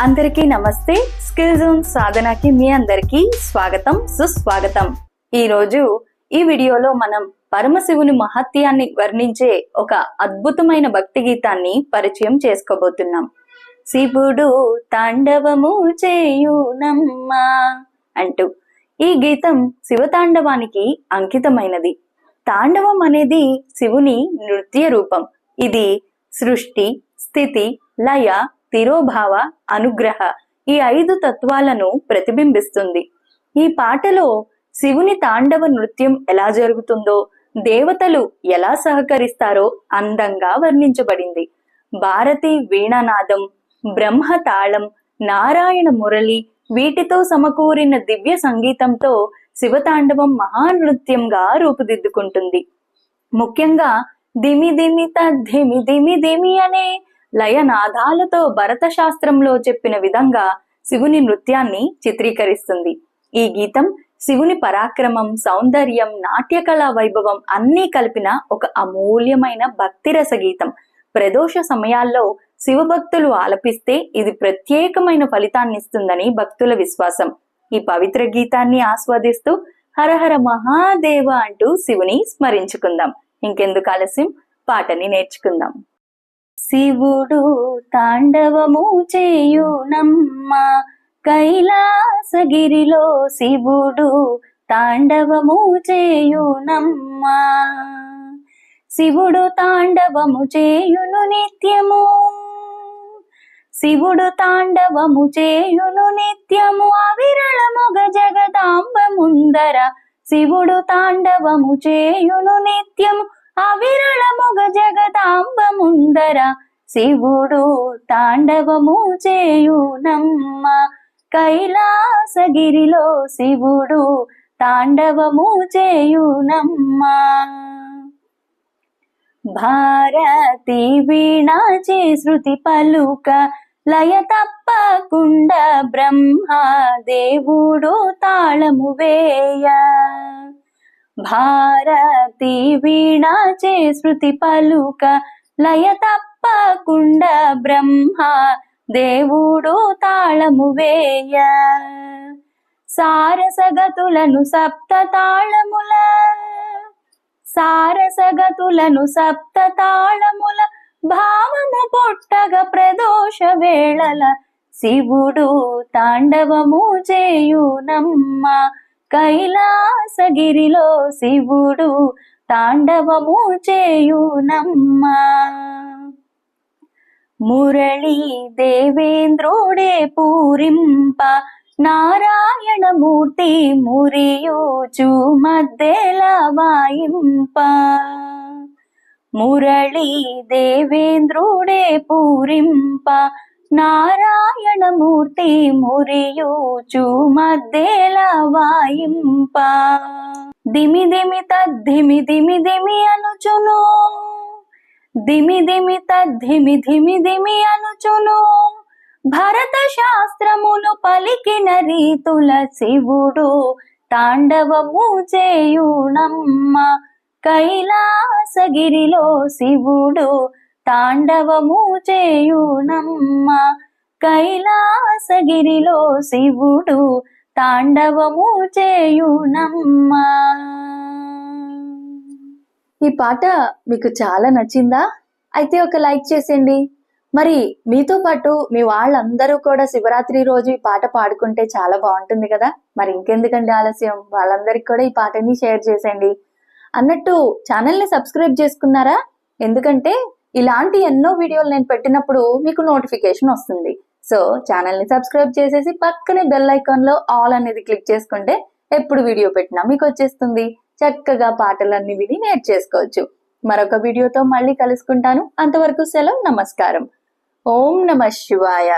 అందరికీ నమస్తే. Skill zone సాధనకి మీ అందరికీ స్వాగతం, సుస్వాగతం. ఈరోజు ఈ వీడియోలో మనం పరమశివుని మహత్యాన్ని వర్ణించే ఒక అద్భుతమైన భక్తి గీతాన్ని పరిచయం చేసుకోబోతున్నాం. శివుడు తాండవము చేయునమ్మా అంటూ ఈ గీతం శివతాండవానికి అంకితమైనది. తాండవం అనేది శివుని నృత్య రూపం. ఇది సృష్టి, స్థితి, లయ, తిరోభావ, అనుగ్రహ ఈ 5 తత్వాలను ప్రతిబింబిస్తుంది. ఈ పాటలో శివుని తాండవ నృత్యం ఎలా జరుగుతుందో, దేవతలు ఎలా సహకరిస్తారో అందంగా వర్ణించబడింది. భారతి వీణానాదం, బ్రహ్మ తాళం, నారాయణ మురళి వీటితో సమకూరిన దివ్య సంగీతంతో శివతాండవం మహానృత్యంగా రూపుదిద్దుకుంటుంది. ముఖ్యంగా దిమి దిమి తద్ధిమి దిమి దిమి అనే లయనాదాలతో భరత శాస్త్రంలో చెప్పిన విధంగా శివుని నృత్యాన్ని చిత్రీకరిస్తుంది. ఈ గీతం శివుని పరాక్రమం, సౌందర్యం, నాట్యకళా వైభవం అన్నీ కలిపిన ఒక అమూల్యమైన భక్తిరస గీతం. ప్రదోష సమయాల్లో శివభక్తులు ఆలపిస్తే ఇది ప్రత్యేకమైన ఫలితాన్నిస్తుందని భక్తుల విశ్వాసం. ఈ పవిత్ర గీతాన్ని ఆస్వాదిస్తూ హరహర మహాదేవ అంటూ శివుని స్మరించుకుందాం. ఇంకెందుకు ఆలస్యం, పాటని నేర్చుకుందాం. శివుడు తాండవము చేయునమ్మా, కైలాసగిరిలో శివుడు తాండవము చేయునమ్మా. శివుడు తాండవము చేయును నిత్యము, శివుడు తాండవము చేయును నిత్యము. అవిరళముగ జగదాంబ ముందర శివుడు తాండవము చేయును నిత్యము. అవిరళముగ జగదాంబ ముందర శివుడు తాండవము చేయునమ్మా, కైలాసగిరిలో శివుడు తాండవము చేయునమ్మా. భారతి వీణా చే శృతి పలుక, లయ తప్పకుండా బ్రహ్మ దేవుడు తాళము వేయ. భారతి వీణా చే శృతి పలుక, లయ తప్పకుండా బ్రహ్మ దేవుడు తాళము వేయ. సారసగతులను సప్త తాళముల, సారసగతులను సప్త తాళముల భావము పొట్టగ ప్రదోష వేళల శివుడు తాండవము చేయునమ్మా, కైలాసగిరిలో శివుడు తాండవము చేయునమ్మా. మురళి దేవేంద్రుడే పూరింప, నారాయణమూర్తి మురియూచు మధ్యల వాయింప. మురళి దేవేంద్రుడే పూరింప, నారాయణమూర్తి మురియూచు మధ్యల వాయింప. దిమి దిమి తద్ధిమి దిమి దిమి అనుచును, దిమి దిమి తద్ధిమి దిమి దిమి అనుచును. భరత శాస్త్రములు పలికిన రీతుల శివుడు తాండవము చేయునమ్మా, కైలాసగిరిలో శివుడు తాండవము చేయునమ్మా, కైలాసగిరిలో శివుడు తాండవము చేయునమ్మా. ఈ పాట మీకు చాలా నచ్చిందా? అయితే ఒక లైక్ చేసేయండి. మరి మీతో పాటు మీ వాళ్ళందరూ కూడా శివరాత్రి రోజు ఈ పాట పాడుకుంటే చాలా బాగుంటుంది కదా. మరి ఇంకెందుకండి ఆలస్యం, వాళ్ళందరికీ కూడా ఈ పాటని షేర్ చేసేయండి. అన్నట్టు ఛానల్ని సబ్స్క్రైబ్ చేసుకున్నారా? ఎందుకంటే ఇలాంటి ఎన్నో వీడియోలు నేను పెట్టినప్పుడు మీకు నోటిఫికేషన్ వస్తుంది. సో ఛానల్ని సబ్స్క్రైబ్ చేసేసి పక్కనే బెల్ ఐకాన్ లో ఆల్ అనేది క్లిక్ చేసుకుంటే ఎప్పుడు వీడియో పెట్టినా మీకు వచ్చేస్తుంది. చక్కగా పాటలన్నీ విని నేర్చేసుకోవచ్చు. మరొక వీడియోతో మళ్ళీ కలుసుకుంటాను. అంతవరకు సెలవు, నమస్కారం. ఓం నమః శివాయ.